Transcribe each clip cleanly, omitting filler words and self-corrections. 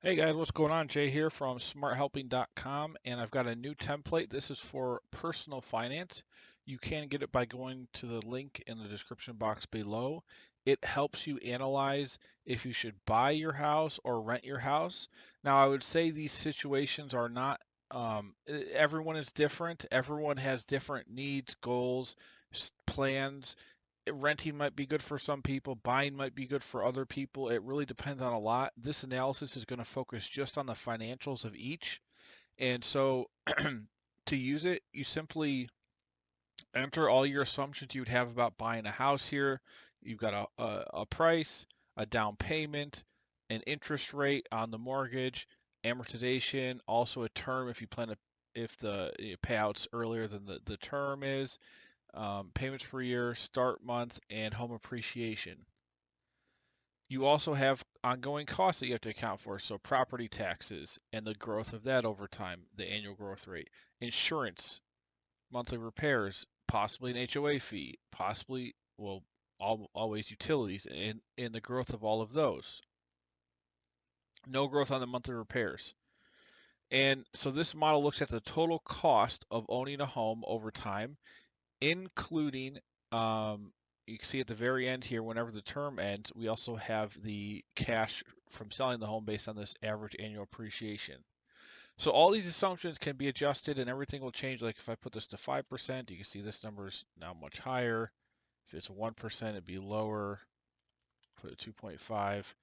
Hey guys, what's going on? Jay here from smarthelping.com, and I've got a new template. This is for personal finance. You can get it by going to the link in the description box below. It helps you analyze if you should buy your house or rent your house. Now, I would say these situations are not, everyone is different. Everyone has different needs, goals, plans. Renting might be good for some people, buying might be good for other people. It really depends on a lot. This analysis is going to focus just on the financials of each. And so to use it, you simply enter all your assumptions you would have about buying a house here. You've got a price, a down payment, an interest rate on the mortgage, amortization, also a term if you plan to, if the payouts earlier than the term is, payments per year, start month, and home appreciation. You also have ongoing costs that you have to account for, so property taxes and the growth of that over time, the annual growth rate, insurance, monthly repairs, possibly an HOA fee, possibly, well, always utilities, and the growth of all of those. No growth on the monthly repairs. And so this model looks at the total cost of owning a home over time, including, you can see at the very end here, whenever the term ends, we also have the cash from selling the home based on this average annual appreciation. So all these assumptions can be adjusted and everything will change. Like if I put this to 5%, you can see this number is now much higher. If it's 1%, it'd be lower. Put it 2.5.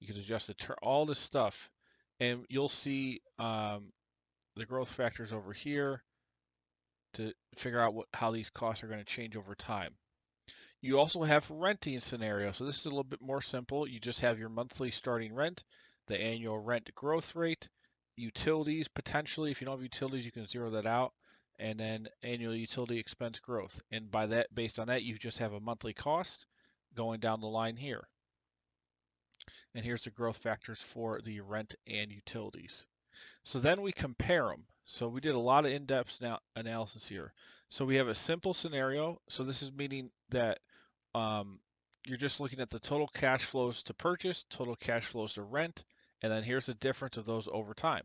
You can adjust all this stuff, and you'll see the growth factors over here to figure out how these costs are going to change over time. You also have renting scenario. So this is a little bit more simple. You just have your monthly starting rent, the annual rent growth rate, utilities potentially. If you don't have utilities, you can zero that out, and then annual utility expense growth. And by that, based on that, you just have a monthly cost going down the line here. And here's the growth factors for the rent and utilities. So then we compare them. So we did a lot of in-depth analysis here. So we have a simple scenario. So this is meaning that um, you're just looking at the total cash flows to purchase, total cash flows to rent, and then here's the difference of those over time.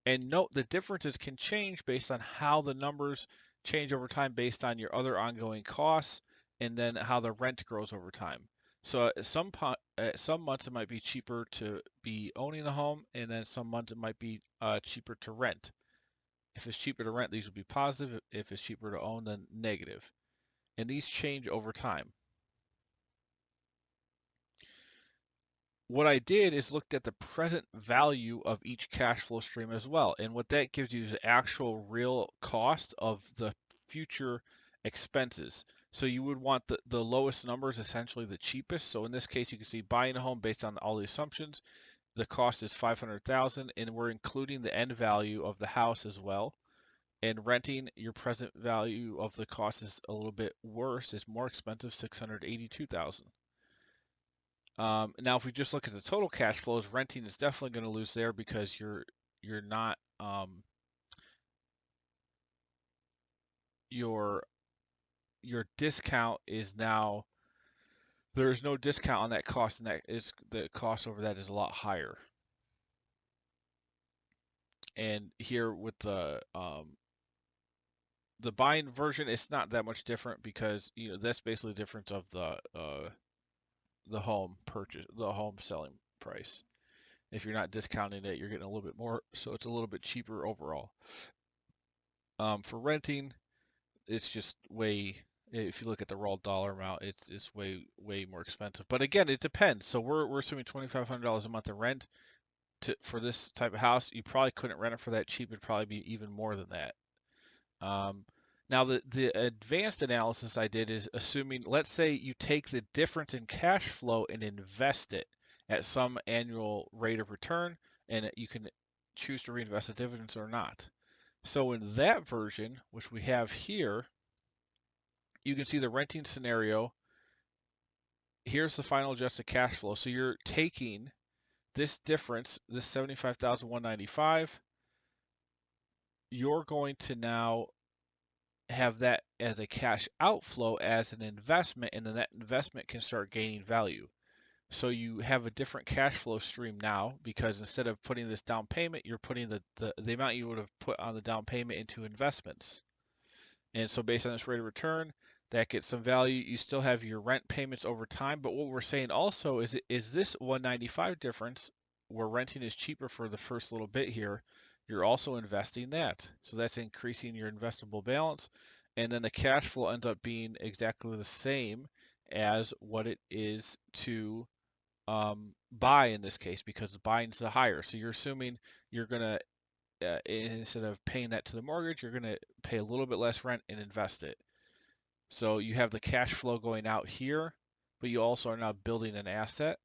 And note the differences can change based on how the numbers change over time based on your other ongoing costs and then how the rent grows over time. So some months it might be cheaper to be owning the home, and then some months it might be cheaper to rent. If it's cheaper to rent, these will be positive. If it's cheaper to own, then negative. And these change over time. What I did is looked at the present value of each cash flow stream as well. And what that gives you is the actual real cost of the future expenses. So you would want the lowest number is essentially the cheapest. So in this case, you can see buying a home based on all the assumptions. The cost is 500,000, and we're including the end value of the house as well. And renting, your present value of the cost is a little bit worse. It's more expensive, 682,000. Now, if we just look at the total cash flows, renting is definitely going to lose there because you're not your your discount is now there is no discount on that cost, and that is the cost over that is a lot higher. And here with the buying version, it's not that much different because that's basically the difference of the home purchase, the home selling price. If you're not discounting it, you're getting a little bit more, so it's a little bit cheaper overall. For renting, it's just way. If you look at the raw dollar amount, it's way more expensive. But again, it depends. So we're assuming $2,500 a month of rent for this type of house. You probably couldn't rent it for that cheap. It'd probably be even more than that. Um, Now the advanced analysis I did is assuming, let's say you take the difference in cash flow and invest it at some annual rate of return, and you can choose to reinvest the dividends or not. So in that version, which we have here, you can see the renting scenario. Here's the final adjusted cash flow. So you're taking this difference, this 75,195, you're going to now have that as a cash outflow as an investment, and then that investment can start gaining value. So you have a different cash flow stream now because instead of putting this down payment, you're putting the amount you would have put on the down payment into investments. And so based on this rate of return, that gets some value. You still have your rent payments over time, but what we're saying also is this 195 difference where renting is cheaper for the first little bit here, you're also investing that. So that's increasing your investable balance. And then the cash flow ends up being exactly the same as what it is to buy in this case because buying's the higher. So you're assuming you're going to instead of paying that to the mortgage, you're going to pay a little bit less rent and invest it. So you have the cash flow going out here, but you also are now building an asset.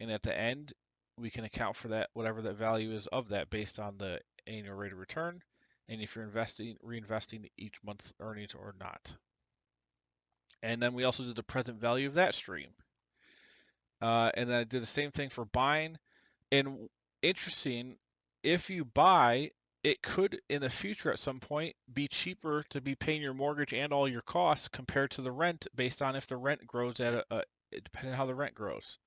And at the end, we can account for that, whatever that value is of that based on the annual rate of return. And if you're reinvesting each month's earnings or not. And then we also did the present value of that stream. And then I did the same thing for buying. And interesting, if you buy, it could in the future at some point be cheaper to be paying your mortgage and all your costs compared to the rent based on if the rent grows at depending on how the rent grows.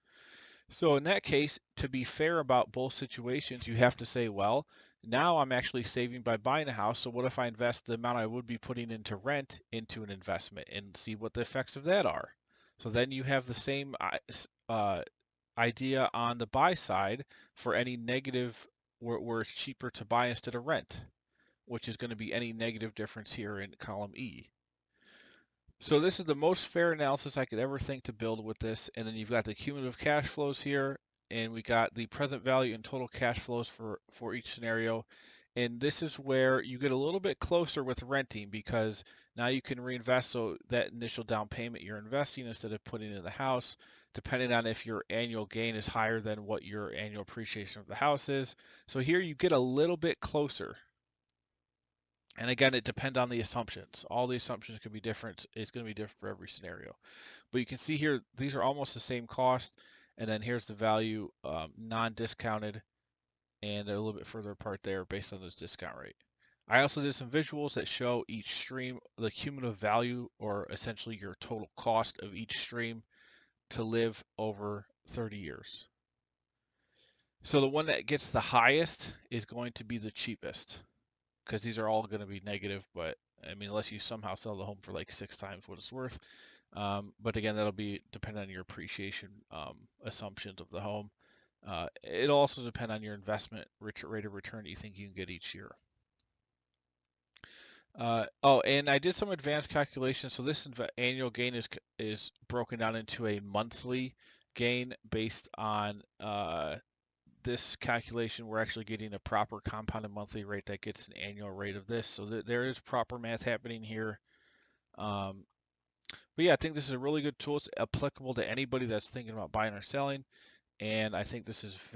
So in that case, to be fair about both situations, you have to say, well, now I'm actually saving by buying a house. So what if I invest the amount I would be putting into rent into an investment and see what the effects of that are? So then you have the same idea on the buy side for any negative where it's cheaper to buy instead of rent, which is going to be any negative difference here in column E. So this is the most fair analysis I could ever think to build with this. And then you've got the cumulative cash flows here, and we got the present value and total cash flows for each scenario. And this is where you get a little bit closer with renting because now you can reinvest. So that initial down payment you're investing instead of putting in the house, depending on if your annual gain is higher than what your annual appreciation of the house is. So here you get a little bit closer. And again, it depends on the assumptions. All the assumptions could be different. It's going to be different for every scenario. But you can see here, these are almost the same cost. And then here's the value non-discounted and a little bit further apart there based on this discount rate. I also did some visuals that show each stream, the cumulative value or essentially your total cost of each stream to live over 30 years. So the one that gets the highest is going to be the cheapest, because these are all going to be negative, but I mean, unless you somehow sell the home for like 6 times what it's worth. But again, that'll be dependent on your appreciation assumptions of the home. It'll also depend on your investment rate of return that you think you can get each year. Oh, and I did some advanced calculations. So this annual gain is broken down into a monthly gain based on this calculation. We're actually getting a proper compounded monthly rate that gets an annual rate of this. So there is proper math happening here. But yeah, I think this is a really good tool. It's applicable to anybody that's thinking about buying or selling. And I think this is a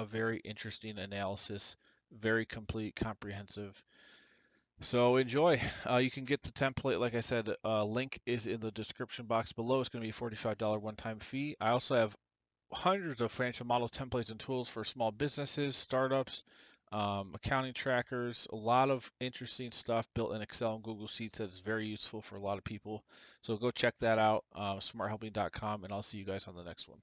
very interesting analysis, very complete, comprehensive. So enjoy. You can get the template, like I said, link is in the description box below. It's going to be a $45 one-time fee. I also have hundreds of financial models, templates, and tools for small businesses, startups, accounting trackers, a lot of interesting stuff built in Excel and Google Sheets that is very useful for a lot of people. So go check that out, smarthelping.com, and I'll see you guys on the next one.